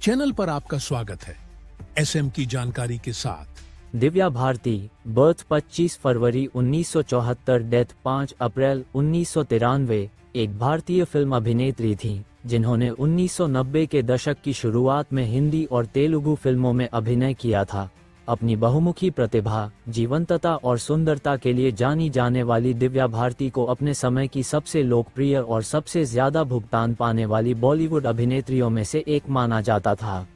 Channel पर आपका स्वागत है। एसएम की जानकारी के साथ दिव्या भारती, बर्थ 25 फरवरी 1974, डेथ 5 अप्रैल 1993, एक भारतीय फिल्म अभिनेत्री थीं, जिन्होंने 1990 के दशक की शुरुआत में हिंदी और तेलुगु फिल्मों में अभिनय किया था। अपनी बहुमुखी प्रतिभा, जीवंतता और सुंदरता के लिए जानी जाने वाली दिव्या भारती को अपने समय की सबसे लोकप्रिय और सबसे ज्यादा भुगतान पाने वाली बॉलीवुड अभिनेत्रियों में से एक माना जाता था।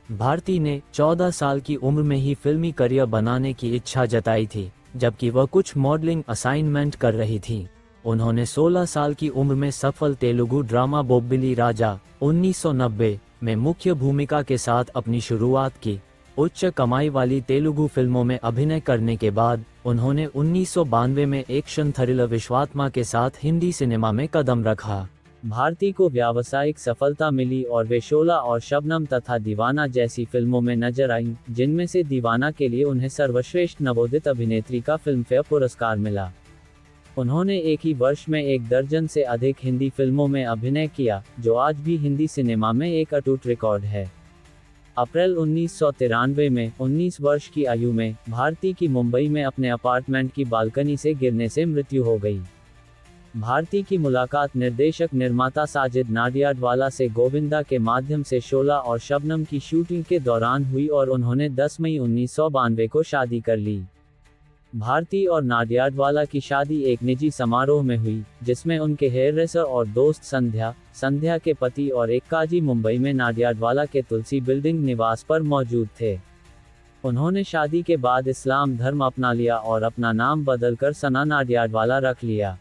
भारती ने 14 साल की उम्र में ही फिल्मी करियर बनाने की इच्छा जताई थी, जबकि वह कुछ मॉडलिंग असाइनमेंट कर रही थी। उन्होंने 16 साल की उम्र में सफल तेलुगु ड्रामा बोब्बिली राजा 1990 में मुख्य भूमिका के साथ अपनी शुरुआत की। उच्च कमाई वाली तेलुगु फिल्मों में अभिनय करने के बाद उन्होंने 1992 में एक्शन थ्रिलर विश्वात्मा के साथ हिंदी सिनेमा में कदम रखा। भारती को व्यावसायिक सफलता मिली और वे शोला और शबनम तथा दीवाना जैसी फिल्मों में नजर आईं, जिनमें से दीवाना के लिए उन्हें सर्वश्रेष्ठ नवोदित अभिनेत्री का फिल्मफेयर पुरस्कार मिला। उन्होंने एक ही वर्ष में 1 दर्जन से अधिक हिंदी फिल्मों में अभिनय किया, जो आज भी हिंदी सिनेमा में एक अटूट रिकॉर्ड है। अप्रैल 1993 में 19 वर्ष की आयु में भारती की मुंबई में अपने अपार्टमेंट की बालकनी से गिरने से मृत्यु हो गई। भारती की मुलाकात निर्देशक निर्माता साजिद नाडियाडवाला से गोविंदा के माध्यम से शोला और शबनम की शूटिंग के दौरान हुई और उन्होंने 10 मई 1992 को शादी कर ली। भारती और नाडियाडवाला की शादी एक निजी समारोह में हुई, जिसमें उनके हेयरड्रेसर और दोस्त संध्या के पति और एक काजी मुंबई में नाडियाडवाला के तुलसी बिल्डिंग निवास पर मौजूद थे। उन्होंने शादी के बाद इस्लाम धर्म अपना लिया और अपना नाम बदलकर सना नाडियाडवाला रख लिया।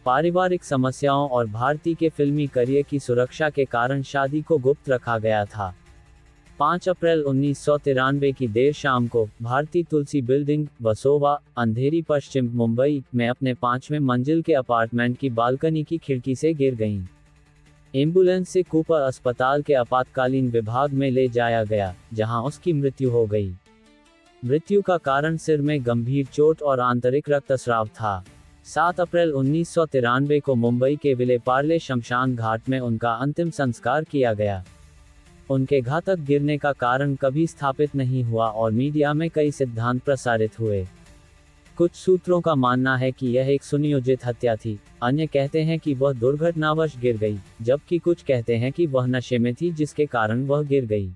पारिवारिक समस्याओं और भारती के फिल्मी करियर की सुरक्षा के कारण शादी को गुप्त रखा गया था। 5 अप्रैल 1993 की देर शाम को भारती तुलसी बिल्डिंग, वसोवा, अंधेरी, पश्चिम मुंबई में अपने 5वें मंजिल के अपार्टमेंट की बालकनी की खिड़की से गिर गईं। एम्बुलेंस से कूपर अस्पताल के आपातकालीन विभाग में ले जाया गया, जहां उसकी मृत्यु हो गई। मृत्यु का कारण सिर में गंभीर चोट और आंतरिक रक्तस्राव था। 7 अप्रैल 1993 को मुंबई के विले पार्ले शमशान घाट में उनका अंतिम संस्कार किया गया। उनके घातक गिरने का कारण कभी स्थापित नहीं हुआ और मीडिया में कई सिद्धांत प्रसारित हुए। कुछ सूत्रों का मानना है कि यह एक सुनियोजित हत्या थी, अन्य कहते हैं कि वह दुर्घटनावश गिर गई, जबकि कुछ कहते हैं कि वह नशे में थी जिसके कारण वह गिर गई।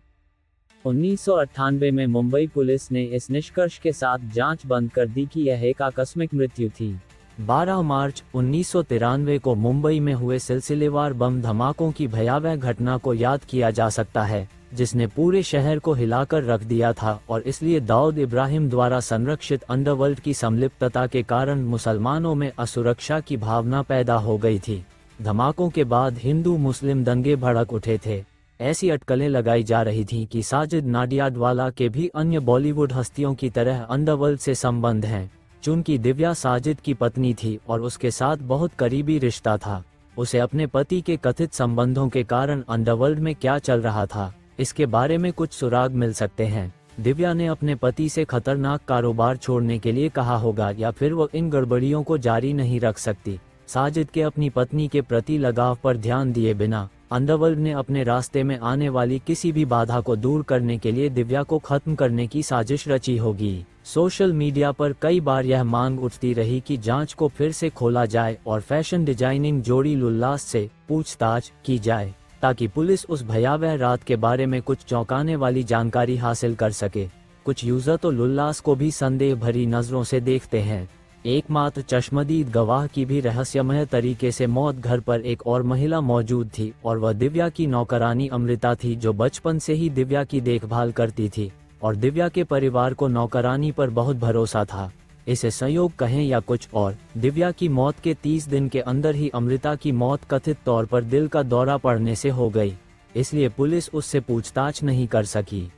1998 में मुंबई पुलिस ने इस निष्कर्ष के साथ जांच बंद कर दी कि यह एक आकस्मिक मृत्यु थी। 12 मार्च 1993 को मुंबई में हुए सिलसिलेवार बम धमाकों की भयावह घटना को याद किया जा सकता है, जिसने पूरे शहर को हिलाकर रख दिया था और इसलिए दाऊद इब्राहिम द्वारा संरक्षित अंडरवर्ल्ड की संलिप्तता के कारण मुसलमानों में असुरक्षा की भावना पैदा हो गई थी। धमाकों के बाद हिंदू मुस्लिम दंगे भड़क उठे थे। ऐसी अटकलें लगाई जा रही थीं कि साजिद नाडियाडवाला के भी अन्य बॉलीवुड हस्तियों की तरह अंडरवर्ल्ड से संबंध हैं। चूंकि दिव्या साजिद की पत्नी थी और उसके साथ बहुत करीबी रिश्ता था, उसे अपने पति के कथित संबंधों के कारण अंडरवर्ल्ड में क्या चल रहा था, इसके बारे में कुछ सुराग मिल सकते हैं। दिव्या ने अपने पति से खतरनाक कारोबार छोड़ने के लिए कहा होगा, या फिर वो इन गड़बड़ियों को जारी नहीं रख सकती। साजिद के अपनी पत्नी के प्रति लगाव पर ध्यान दिए बिना अंडरवर्ल्ड ने अपने रास्ते में आने वाली किसी भी बाधा को दूर करने के लिए दिव्या को खत्म करने की साजिश रची होगी। सोशल मीडिया पर कई बार यह मांग उठती रही कि जांच को फिर से खोला जाए और फैशन डिजाइनिंग जोड़ी लुल्लास से पूछताछ की जाए, ताकि पुलिस उस भयावह रात के बारे में कुछ चौंकाने वाली जानकारी हासिल कर सके। कुछ यूजर तो लुल्लास को भी संदेह भरी नजरों से देखते हैं। एकमात्र चश्मदीद गवाह की भी रहस्यमय तरीके से मौत घर पर एक और महिला मौजूद थी और वह दिव्या की नौकरानी अमृता थी, जो बचपन से ही दिव्या की देखभाल करती थी और दिव्या के परिवार को नौकरानी पर बहुत भरोसा था। इसे संयोग कहें या कुछ और, दिव्या की मौत के 30 दिन के अंदर ही अमृता की मौत कथित तौर पर दिल का दौरा पड़ने से हो गई, इसलिए पुलिस उससे पूछताछ नहीं कर सकी।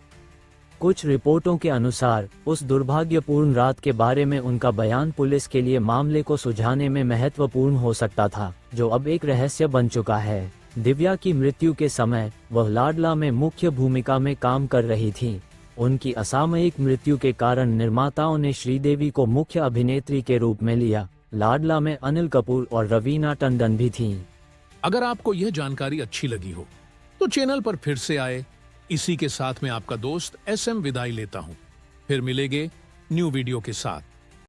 कुछ रिपोर्टों के अनुसार उस दुर्भाग्यपूर्ण रात के बारे में उनका बयान पुलिस के लिए मामले को सुलझाने में महत्वपूर्ण हो सकता था, जो अब एक रहस्य बन चुका है। दिव्या की मृत्यु के समय वह लाडला में मुख्य भूमिका में काम कर रही थीं। उनकी असामयिक मृत्यु के कारण निर्माताओं ने श्रीदेवी को मुख्य अभिनेत्री के रूप में लिया। लाडला में अनिल कपूर और रवीना टंडन भी थीं। अगर आपको यह जानकारी अच्छी लगी हो तो चैनल पर फिर से आए इसी के साथ मैं आपका दोस्त SM विदाई लेता हूं। फिर मिलेंगे न्यू वीडियो के साथ।